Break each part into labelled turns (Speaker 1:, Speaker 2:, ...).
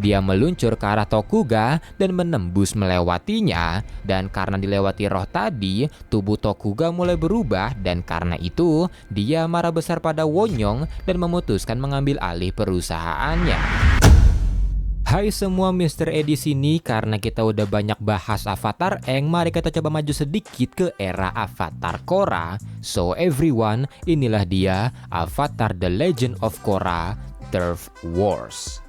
Speaker 1: Dia meluncur ke arah Tokuga dan menembus melewatinya. Dan karena dilewati roh tadi, tubuh Tokuga mulai berubah dan karena itu dia marah besar pada Wonyong dan memutuskan mengambil alih perusahaannya. Hai semua, Mr. E di sini. Karena kita udah banyak bahas Avatar Aang, mari kita coba maju sedikit ke era Avatar Korra. So everyone, inilah dia Avatar The Legend of Korra, Turf Wars.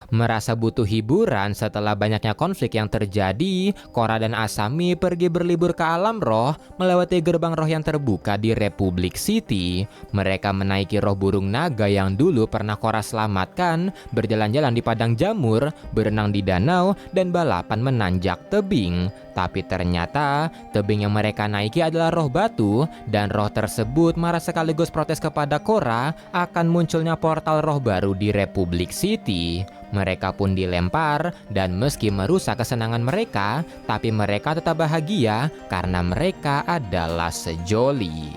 Speaker 1: Merasa butuh hiburan setelah banyaknya konflik yang terjadi, Korra dan Asami pergi berlibur ke alam roh melewati gerbang roh yang terbuka di Republic City. Mereka menaiki roh burung naga yang dulu pernah Korra selamatkan, berjalan-jalan di padang jamur, berenang di danau, dan balapan menanjak tebing. Tapi ternyata tebing yang mereka naiki adalah roh batu dan roh tersebut marah sekaligus protes kepada Korra akan munculnya portal roh baru di Republic City. Mereka pun dilempar dan meski merusak kesenangan mereka, tapi mereka tetap bahagia karena mereka adalah sejoli.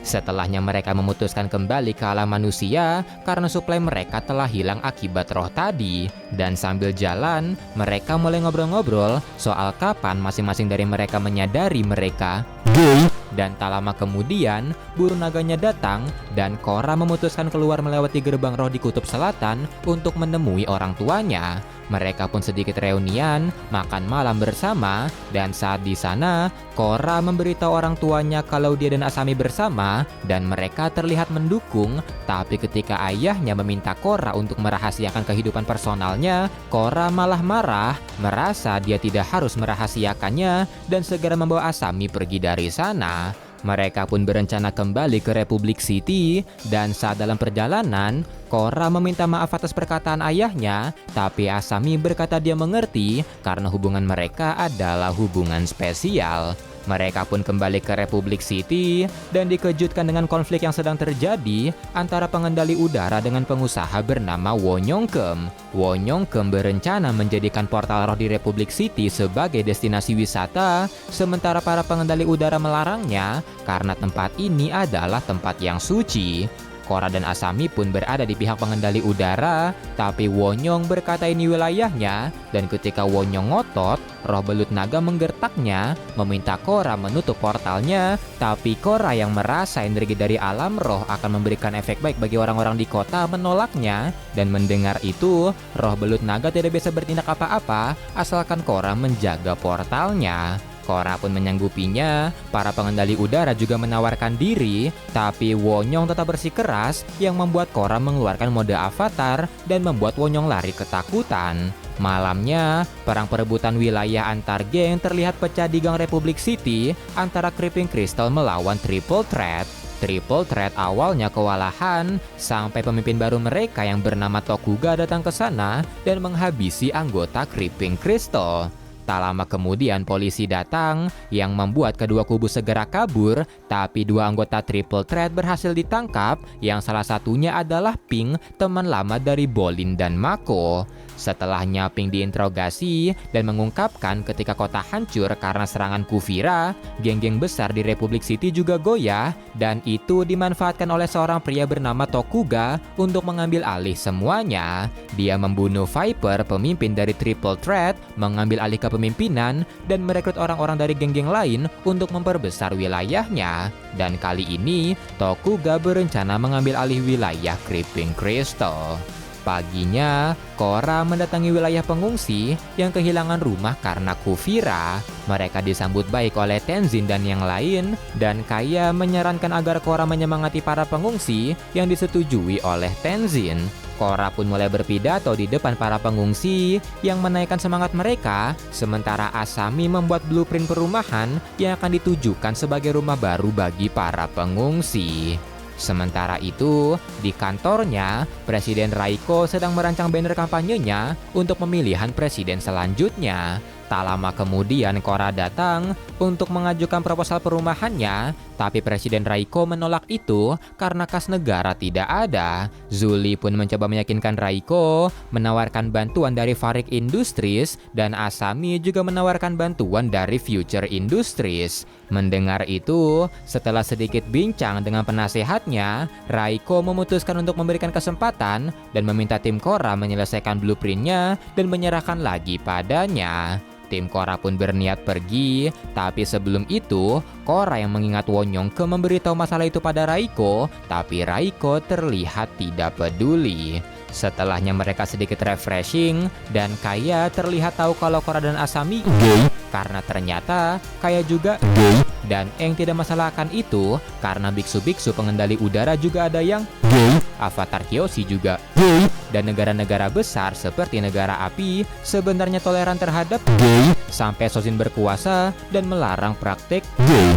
Speaker 1: Setelahnya mereka memutuskan kembali ke alam manusia karena suplai mereka telah hilang akibat roh tadi. Dan sambil jalan, mereka mulai ngobrol-ngobrol soal kapan masing-masing dari mereka menyadari mereka gay. Dan tak lama kemudian, burung naganya datang dan Korra memutuskan keluar melewati gerbang roh di kutub selatan untuk menemui orang tuanya. Mereka pun sedikit reunian, makan malam bersama, dan saat di sana, Korra memberitahu orang tuanya kalau dia dan Asami bersama, dan mereka terlihat mendukung. Tapi ketika ayahnya meminta Korra untuk merahasiakan kehidupan personalnya, Korra malah marah, merasa dia tidak harus merahasiakannya, dan segera membawa Asami pergi dari sana. Mereka pun berencana kembali ke Republic City, dan saat dalam perjalanan, Korra meminta maaf atas perkataan ayahnya, tapi Asami berkata dia mengerti karena hubungan mereka adalah hubungan spesial. Mereka pun kembali ke Republic City dan dikejutkan dengan konflik yang sedang terjadi antara pengendali udara dengan pengusaha bernama Wonyongkem. Wonyongkem berencana menjadikan portal roh di Republic City sebagai destinasi wisata, sementara para pengendali udara melarangnya karena tempat ini adalah tempat yang suci. Korra dan Asami pun berada di pihak pengendali udara, tapi Wonyong berkata ini wilayahnya, dan ketika Wonyong ngotot, roh belut naga menggertaknya, meminta Korra menutup portalnya, tapi Korra yang merasa energi dari alam roh akan memberikan efek baik bagi orang-orang di kota menolaknya, dan mendengar itu, roh belut naga tidak bisa bertindak apa-apa, asalkan Korra menjaga portalnya. Korra pun menyanggupinya, para pengendali udara juga menawarkan diri, tapi Wonyong tetap bersikeras yang membuat Korra mengeluarkan mode avatar dan membuat Wonyong lari ketakutan. Malamnya, perang perebutan wilayah antar geng terlihat pecah di gang Republic City antara Creeping Crystal melawan Triple Threat. Triple Threat awalnya kewalahan sampai pemimpin baru mereka yang bernama Tokuga datang ke sana dan menghabisi anggota Creeping Crystal. Tak lama kemudian polisi datang yang membuat kedua kubu segera kabur, tapi dua anggota Triple Threat berhasil ditangkap yang salah satunya adalah Pink, teman lama dari Bolin dan Mako. Setelahnya Pink diinterogasi dan mengungkapkan ketika kota hancur karena serangan Kuvira, geng-geng besar di Republic City juga goyah dan itu dimanfaatkan oleh seorang pria bernama Tokuga untuk mengambil alih semuanya. Dia membunuh Viper, pemimpin dari Triple Threat, mengambil alih kepemimpinan dan merekrut orang-orang dari geng-geng lain untuk memperbesar wilayahnya. Dan kali ini Tokuga berencana mengambil alih wilayah Creeping Crystal. Paginya, Korra mendatangi wilayah pengungsi yang kehilangan rumah karena Kuvira. Mereka disambut baik oleh Tenzin dan yang lain, dan Kaya menyarankan agar Korra menyemangati para pengungsi yang disetujui oleh Tenzin. Korra pun mulai berpidato di depan para pengungsi yang menaikkan semangat mereka, sementara Asami membuat blueprint perumahan yang akan ditujukan sebagai rumah baru bagi para pengungsi. Sementara itu, di kantornya, Presiden Raiko sedang merancang banner kampanyenya untuk pemilihan presiden selanjutnya. Tak lama kemudian Korra datang untuk mengajukan proposal perumahannya, tapi Presiden Raiko menolak itu karena kas negara tidak ada. Zuli pun mencoba meyakinkan Raiko menawarkan bantuan dari Varik Industries dan Asami juga menawarkan bantuan dari Future Industries. Mendengar itu, setelah sedikit bincang dengan penasehatnya, Raiko memutuskan untuk memberikan kesempatan dan meminta tim Korra menyelesaikan blueprintnya dan menyerahkan lagi padanya. Tim Korra pun berniat pergi, tapi sebelum itu, Korra yang mengingat Wonyongke memberitahu masalah itu pada Raiko, tapi Raiko terlihat tidak peduli. Setelahnya mereka sedikit refreshing, dan Kaya terlihat tahu kalau Korra dan Asami gay, karena ternyata Kaya juga gay. Dan Eng tidak masalah akan itu, karena biksu-biksu pengendali udara juga ada yang gay, Avatar Kyoshi juga gay, dan negara-negara besar seperti negara api sebenarnya toleran terhadap gay, sampai Sozin berkuasa dan melarang praktek gay.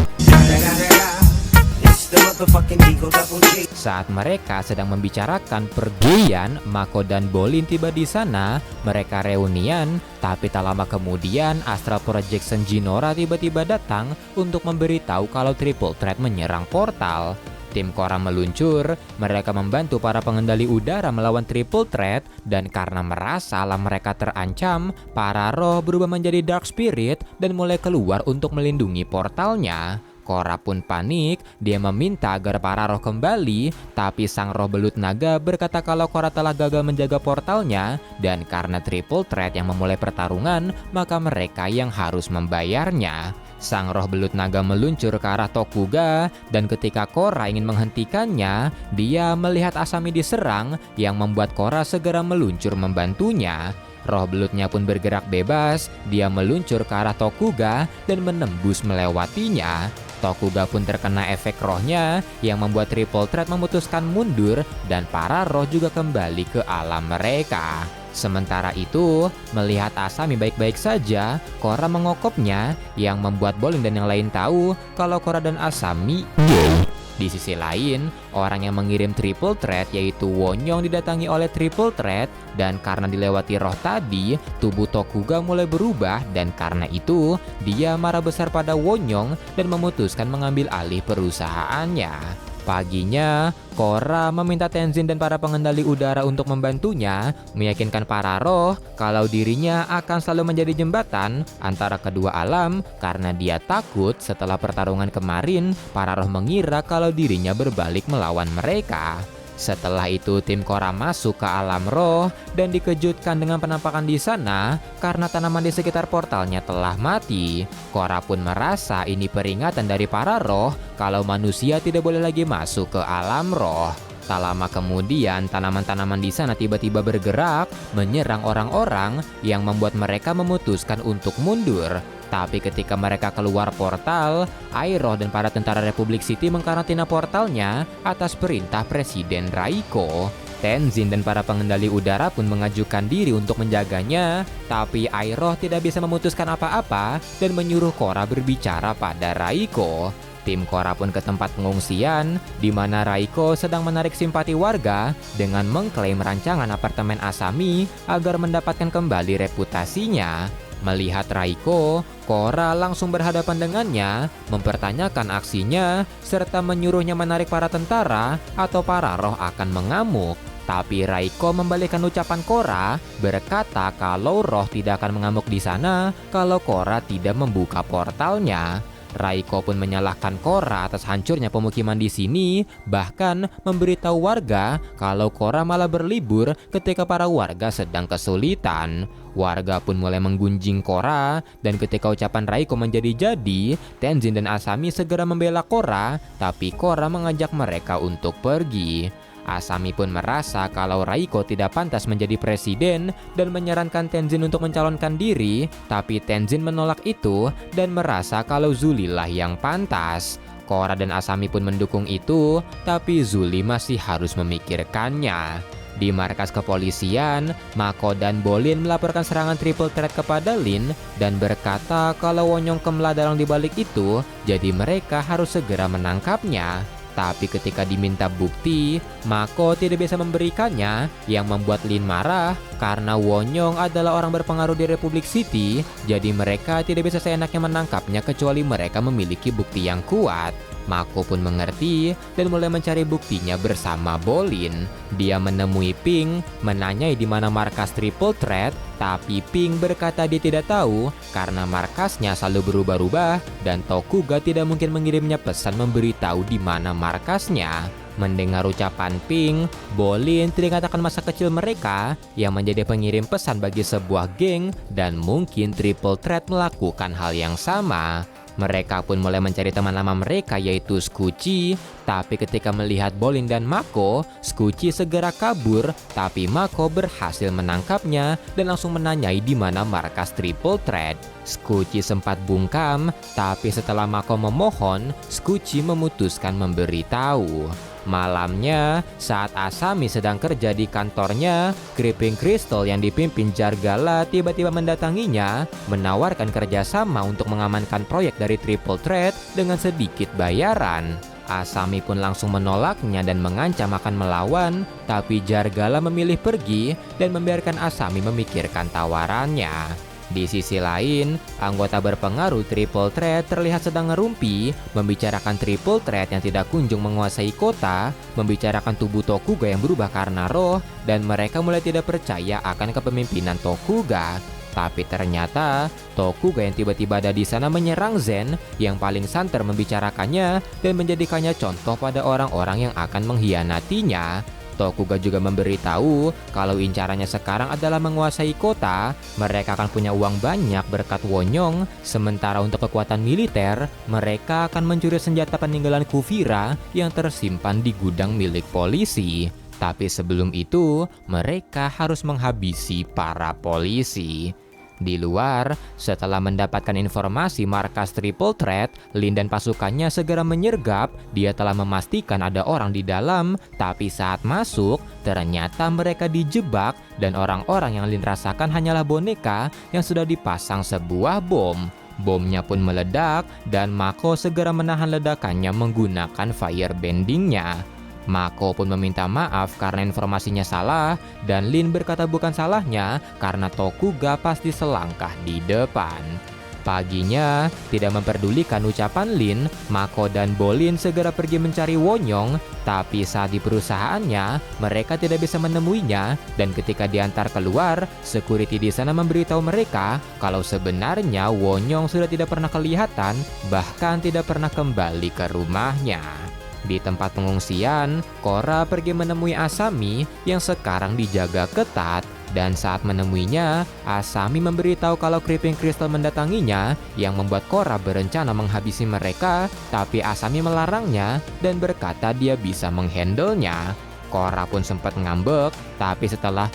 Speaker 1: Saat mereka sedang membicarakan pergian, Mako dan Bolin tiba di sana. Mereka reunian, tapi tak lama kemudian Astral Projection Jinora tiba-tiba datang untuk memberitahu kalau Triple Threat menyerang portal. Tim Korra meluncur, mereka membantu para pengendali udara melawan Triple Threat, dan karena merasa alam mereka terancam, para roh berubah menjadi Dark Spirit dan mulai keluar untuk melindungi portalnya. Korra pun panik, dia meminta agar para roh kembali, tapi sang roh belut naga berkata kalau Korra telah gagal menjaga portalnya, dan karena Triple Threat yang memulai pertarungan, maka mereka yang harus membayarnya. Sang roh belut naga meluncur ke arah Tokuga, dan ketika Korra ingin menghentikannya, dia melihat Asami diserang yang membuat Korra segera meluncur membantunya. Roh belutnya pun bergerak bebas, dia meluncur ke arah Tokuga dan menembus melewatinya. Tokuga pun terkena efek rohnya yang membuat Triple Threat memutuskan mundur dan para roh juga kembali ke alam mereka. Sementara itu, melihat Asami baik-baik saja, Korra mengokopnya yang membuat Bolin dan yang lain tahu kalau Korra dan Asami gay. Di sisi lain, orang yang mengirim Triple Threat yaitu Wonyong didatangi oleh Triple Threat, dan karena dilewati roh tadi, tubuh Tokuga mulai berubah, dan karena itu dia marah besar pada Wonyong dan memutuskan mengambil alih perusahaannya. Paginya, Korra meminta Tenzin dan para pengendali udara untuk membantunya, meyakinkan para roh kalau dirinya akan selalu menjadi jembatan antara kedua alam karena dia takut setelah pertarungan kemarin, para roh mengira kalau dirinya berbalik melawan mereka. Setelah itu tim Korra masuk ke alam roh dan dikejutkan dengan penampakan di sana karena tanaman di sekitar portalnya telah mati. Korra pun merasa ini peringatan dari para roh kalau manusia tidak boleh lagi masuk ke alam roh. Tak lama kemudian tanaman-tanaman di sana tiba-tiba bergerak menyerang orang-orang yang membuat mereka memutuskan untuk mundur. Tapi ketika mereka keluar portal, Iroh dan para tentara Republik City mengkarantina portalnya atas perintah Presiden Raiko. Tenzin dan para pengendali udara pun mengajukan diri untuk menjaganya, tapi Iroh tidak bisa memutuskan apa-apa dan menyuruh Korra berbicara pada Raiko. Tim Korra pun ke tempat pengungsian, di mana Raiko sedang menarik simpati warga dengan mengklaim rancangan apartemen Asami agar mendapatkan kembali reputasinya. Melihat Raiko, Korra langsung berhadapan dengannya, mempertanyakan aksinya, serta menyuruhnya menarik para tentara atau para roh akan mengamuk. Tapi Raiko membalikkan ucapan Korra, berkata kalau roh tidak akan mengamuk di sana kalau Korra tidak membuka portalnya. Raiko pun menyalahkan Korra atas hancurnya pemukiman di sini, bahkan memberitahu warga kalau Korra malah berlibur ketika para warga sedang kesulitan. Warga pun mulai menggunjing Korra, dan ketika ucapan Raiko menjadi jadi, Tenzin dan Asami segera membela Korra, tapi Korra mengajak mereka untuk pergi. Asami pun merasa kalau Raiko tidak pantas menjadi presiden dan menyarankan Tenzin untuk mencalonkan diri, tapi Tenzin menolak itu dan merasa kalau Zuli lah yang pantas. Korra dan Asami pun mendukung itu, tapi Zuli masih harus memikirkannya. Di markas kepolisian, Mako dan Bolin melaporkan serangan Triple Threat kepada Lin dan berkata kalau Wonyong Kemla dalang dibalik itu, jadi mereka harus segera menangkapnya. Tapi ketika diminta bukti, Mako tidak bisa memberikannya, yang membuat Lin marah karena Wonyong adalah orang berpengaruh di Republic City, jadi mereka tidak bisa seenaknya menangkapnya kecuali mereka memiliki bukti yang kuat. Mako pun mengerti dan mulai mencari buktinya bersama Bolin. Dia menemui Ping, menanyai di mana markas Triple Threat, tapi Ping berkata dia tidak tahu karena markasnya selalu berubah-ubah dan Tokuga tidak mungkin mengirimnya pesan memberitahu di mana markasnya. Mendengar ucapan Ping, Bolin teringat akan masa kecil mereka yang menjadi pengirim pesan bagi sebuah geng dan mungkin Triple Threat melakukan hal yang sama. Mereka pun mulai mencari teman lama mereka yaitu Squishy, tapi ketika melihat Bolin dan Mako, Squishy segera kabur, tapi Mako berhasil menangkapnya dan langsung menanyai di mana markas Triple Threat. Squishy sempat bungkam, tapi setelah Mako memohon, Squishy memutuskan memberitahu. Malamnya, saat Asami sedang kerja di kantornya, Creeping Crystal yang dipimpin Jargala tiba-tiba mendatanginya, menawarkan kerjasama untuk mengamankan proyek dari Triple Threat dengan sedikit bayaran. Asami pun langsung menolaknya dan mengancam akan melawan, tapi Jargala memilih pergi dan membiarkan Asami memikirkan tawarannya. Di sisi lain, anggota berpengaruh Triple Threat terlihat sedang ngerumpi, membicarakan Triple Threat yang tidak kunjung menguasai kota, membicarakan tubuh Tokuga yang berubah karena roh, dan mereka mulai tidak percaya akan kepemimpinan Tokuga. Tapi ternyata, Tokuga yang tiba-tiba ada di sana menyerang Zen, yang paling santer membicarakannya dan menjadikannya contoh pada orang-orang yang akan mengkhianatinya. Tokuga juga memberitahu kalau incarannya sekarang adalah menguasai kota, mereka akan punya uang banyak berkat Wonyong, sementara untuk kekuatan militer, mereka akan mencuri senjata peninggalan Kuvira yang tersimpan di gudang milik polisi. Tapi sebelum itu, mereka harus menghabisi para polisi. Di luar, setelah mendapatkan informasi markas Triple Threat, Lin dan pasukannya segera menyergap. Dia telah memastikan ada orang di dalam, tapi saat masuk, ternyata mereka dijebak dan orang-orang yang Lin rasakan hanyalah boneka yang sudah dipasang sebuah bom. Bomnya pun meledak dan Mako segera menahan ledakannya menggunakan firebendingnya. Mako pun meminta maaf karena informasinya salah dan Lin berkata bukan salahnya karena Tokuga pasti selangkah di depan. Paginya, tidak memperdulikan ucapan Lin, Mako dan Bolin segera pergi mencari Wonyong, tapi saat di perusahaannya, mereka tidak bisa menemuinya dan ketika diantar keluar, security di sana memberitahu mereka kalau sebenarnya Wonyong sudah tidak pernah kelihatan, bahkan tidak pernah kembali ke rumahnya. Di tempat pengungsian, Korra pergi menemui Asami yang sekarang dijaga ketat. Dan saat menemuinya, Asami memberitahu kalau Creeping Crystal mendatanginya yang membuat Korra berencana menghabisi mereka, tapi Asami melarangnya dan berkata dia bisa menghandlenya. Korra pun sempat ngambek, tapi setelah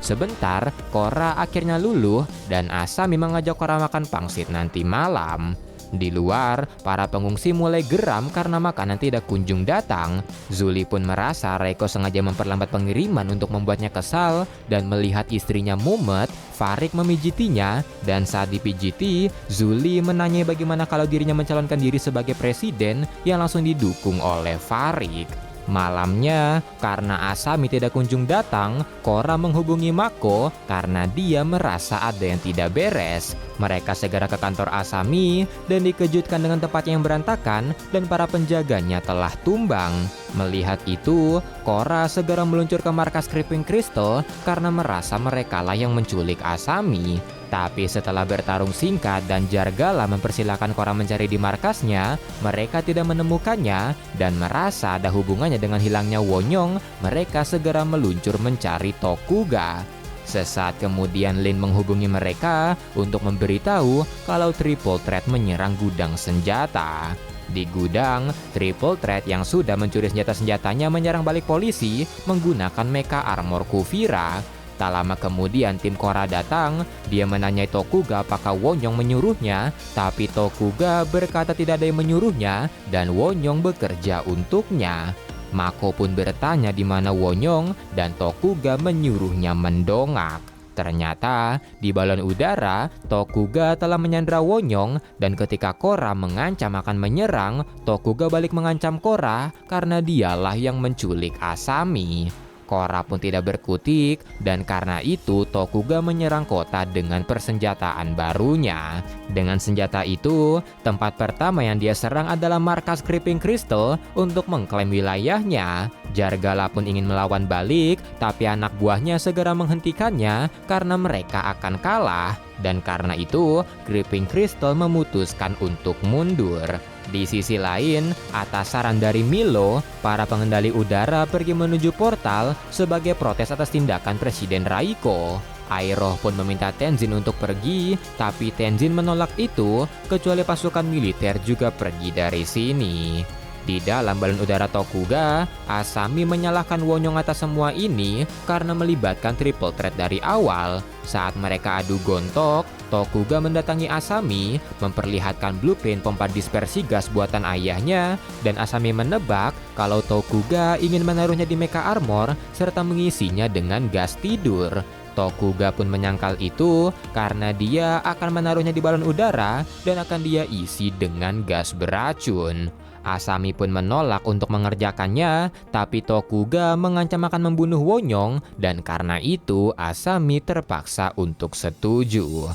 Speaker 1: sebentar, Korra akhirnya luluh dan Asami mengajak Korra makan pangsit nanti malam. Di luar, para pengungsi mulai geram karena makanan tidak kunjung datang. Zuli pun merasa Reiko sengaja memperlambat pengiriman untuk membuatnya kesal dan melihat istrinya mumet, Farik memijitinya dan saat dipijiti, Zuli menanyai bagaimana kalau dirinya mencalonkan diri sebagai presiden yang langsung didukung oleh Farik. Malamnya, karena Asami tidak kunjung datang, Korra menghubungi Mako karena dia merasa ada yang tidak beres. Mereka segera ke kantor Asami dan dikejutkan dengan tempatnya yang berantakan dan para penjaganya telah tumbang. Melihat itu, Korra segera meluncur ke markas Creeping Crystal karena merasa merekalah yang menculik Asami. Tapi setelah bertarung singkat dan Jargala mempersilahkan Korra mencari di markasnya, mereka tidak menemukannya dan merasa ada hubungannya dengan hilangnya Wonyong, mereka segera meluncur mencari Tokuga. Sesaat kemudian Lin menghubungi mereka untuk memberitahu kalau Triple Threat menyerang gudang senjata. Di gudang, Triple Threat yang sudah mencuri senjata-senjatanya menyerang balik polisi menggunakan mecha armor Kuvira. Tak lama kemudian tim Korra datang, dia menanyai Tokuga apakah Wonyong menyuruhnya, tapi Tokuga berkata tidak ada yang menyuruhnya dan Wonyong bekerja untuknya. Mako pun bertanya di mana Wonyong dan Tokuga menyuruhnya mendongak. Ternyata di balon udara, Tokuga telah menyandra Wonyong dan ketika Korra mengancam akan menyerang, Tokuga balik mengancam Korra karena dialah yang menculik Asami. Korra pun tidak berkutik dan karena itu Tokuga menyerang kota dengan persenjataan barunya. Dengan senjata itu, tempat pertama yang dia serang adalah markas Creeping Crystal untuk mengklaim wilayahnya. Jargala pun ingin melawan balik, tapi anak buahnya segera menghentikannya karena mereka akan kalah. Dan karena itu, Creeping Crystal memutuskan untuk mundur. Di sisi lain, atas saran dari Milo, para pengendali udara pergi menuju portal sebagai protes atas tindakan Presiden Raiko. Iroh pun meminta Tenzin untuk pergi, tapi Tenzin menolak itu, kecuali pasukan militer juga pergi dari sini. Di dalam balon udara Tokuga, Asami menyalahkan Wonyong atas semua ini karena melibatkan triple threat dari awal. Saat mereka adu gontok, Tokuga mendatangi Asami, memperlihatkan blueprint pompa dispersi gas buatan ayahnya, dan Asami menebak kalau Tokuga ingin menaruhnya di mecha armor serta mengisinya dengan gas tidur. Tokuga pun menyangkal itu karena dia akan menaruhnya di balon udara dan akan dia isi dengan gas beracun. Asami pun menolak untuk mengerjakannya, tapi Tokuga mengancam akan membunuh Wonyong dan karena itu Asami terpaksa untuk setuju.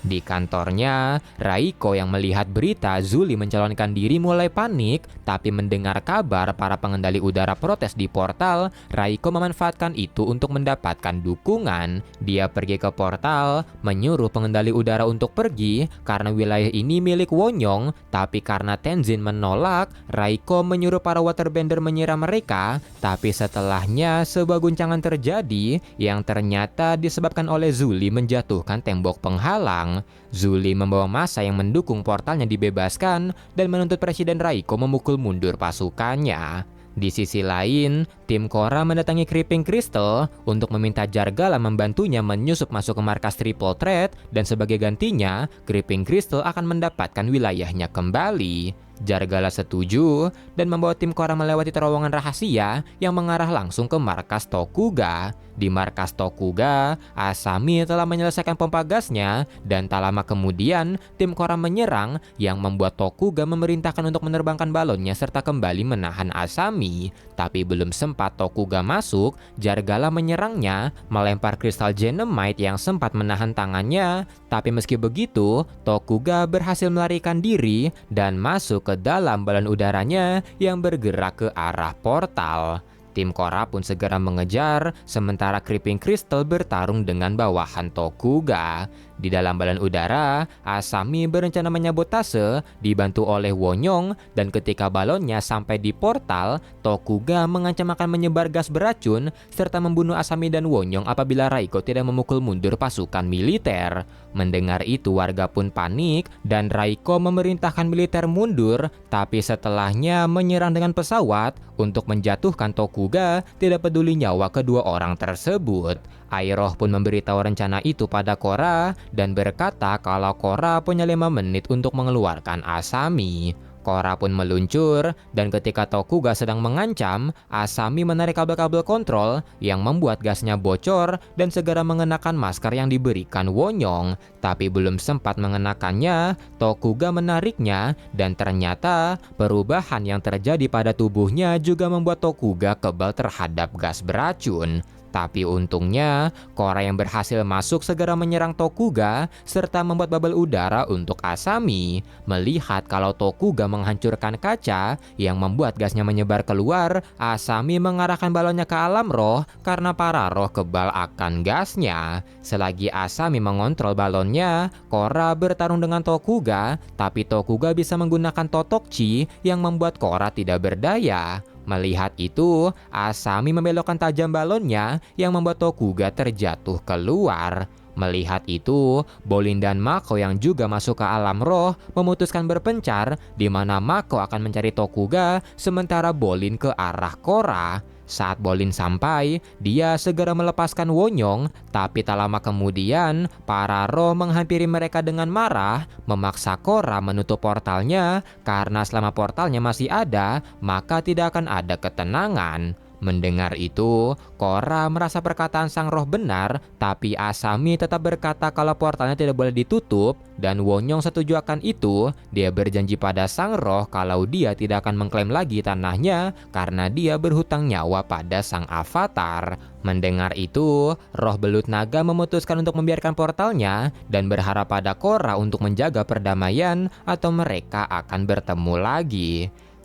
Speaker 1: Di kantornya, Raiko yang melihat berita Zuli mencalonkan diri mulai panik, tapi mendengar kabar para pengendali udara protes di portal, Raiko memanfaatkan itu untuk mendapatkan dukungan. Dia pergi ke portal, menyuruh pengendali udara untuk pergi karena wilayah ini milik Wonyong, tapi karena Tenzin menolak, Raiko menyuruh para waterbender menyiram mereka, tapi setelahnya sebuah guncangan terjadi yang ternyata disebabkan oleh Zuli menjatuhkan tembok penghalang. Zuli membawa massa yang mendukung portalnya dibebaskan dan menuntut Presiden Raiko memukul mundur pasukannya. Di sisi lain, tim Korra mendatangi Creeping Crystal untuk meminta Jargala membantunya menyusup masuk ke markas Triple Threat dan sebagai gantinya, Creeping Crystal akan mendapatkan wilayahnya kembali. Jargala setuju dan membawa tim Korra melewati terowongan rahasia yang mengarah langsung ke markas Tokuga. Di markas Tokuga, Asami telah menyelesaikan pompa gasnya dan tak lama kemudian tim Korra menyerang yang membuat Tokuga memerintahkan untuk menerbangkan balonnya serta kembali menahan Asami. Tapi belum sempat Tokuga masuk, Jargala menyerangnya, melempar kristal Genomite yang sempat menahan tangannya. Tapi meski begitu, Tokuga berhasil melarikan diri dan masuk ke dalam balon udaranya yang bergerak ke arah portal. Tim Korra pun segera mengejar, sementara Creeping Crystal bertarung dengan bawahan Tokuga. Di dalam balon udara, Asami berencana menyabotase, dibantu oleh Wonyong, dan ketika balonnya sampai di portal, Tokuga mengancam akan menyebar gas beracun, serta membunuh Asami dan Wonyong apabila Raiko tidak memukul mundur pasukan militer. Mendengar itu warga pun panik, dan Raiko memerintahkan militer mundur, tapi setelahnya menyerang dengan pesawat untuk menjatuhkan Tokuga, tidak peduli nyawa kedua orang tersebut. Iroh pun memberitahu rencana itu pada Korra dan berkata kalau Korra punya 5 menit untuk mengeluarkan Asami. Korra pun meluncur dan ketika Tokuga sedang mengancam, Asami menarik kabel-kabel kontrol yang membuat gasnya bocor dan segera mengenakan masker yang diberikan Wonyong. Tapi belum sempat mengenakannya, Tokuga menariknya dan ternyata perubahan yang terjadi pada tubuhnya juga membuat Tokuga kebal terhadap gas beracun. Tapi untungnya, Korra yang berhasil masuk segera menyerang Tokuga serta membuat bubble udara untuk Asami. Melihat kalau Tokuga menghancurkan kaca yang membuat gasnya menyebar keluar, Asami mengarahkan balonnya ke alam roh karena para roh kebal akan gasnya. Selagi Asami mengontrol balonnya, Korra bertarung dengan Tokuga, tapi Tokuga bisa menggunakan Totokchi yang membuat Korra tidak berdaya. Melihat itu, Asami membelokkan tajam balonnya yang membuat Tokuga terjatuh keluar. Melihat itu, Bolin dan Mako yang juga masuk ke alam roh memutuskan berpencar di mana Mako akan mencari Tokuga sementara Bolin ke arah Korra. Saat Bolin sampai, dia segera melepaskan Wonyong, tapi tak lama kemudian, para roh menghampiri mereka dengan marah, memaksa Korra menutup portalnya, karena selama portalnya masih ada, maka tidak akan ada ketenangan. Mendengar itu, Korra merasa perkataan sang roh benar, tapi Asami tetap berkata kalau portalnya tidak boleh ditutup, dan Wonyong setuju akan itu. Dia berjanji pada sang roh kalau dia tidak akan mengklaim lagi tanahnya karena dia berhutang nyawa pada sang avatar. Mendengar itu, roh belut naga memutuskan untuk membiarkan portalnya dan berharap pada Korra untuk menjaga perdamaian atau mereka akan bertemu lagi.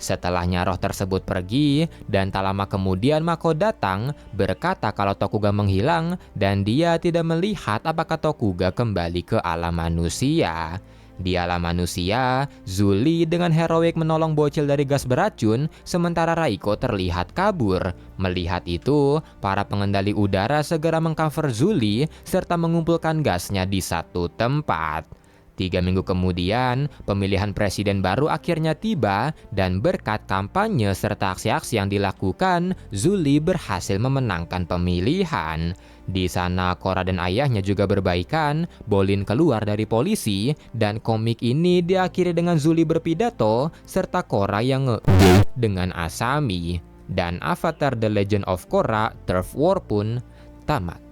Speaker 1: Setelahnya roh tersebut pergi, dan tak lama kemudian Mako datang berkata kalau Tokuga menghilang dan dia tidak melihat apakah Tokuga kembali ke alam manusia. Di alam manusia, Zuli dengan heroik menolong bocil dari gas beracun, sementara Raiko terlihat kabur. Melihat itu, para pengendali udara segera mengcover Zuli serta mengumpulkan gasnya di satu tempat. 3 minggu kemudian, pemilihan presiden baru akhirnya tiba dan berkat kampanye serta aksi-aksi yang dilakukan, Zuli berhasil memenangkan pemilihan. Di sana, Korra dan ayahnya juga berbaikan, Bolin keluar dari polisi, dan komik ini diakhiri dengan Zuli berpidato serta Korra yang dengan Asami. Dan Avatar The Legend of Korra Turf War pun tamat.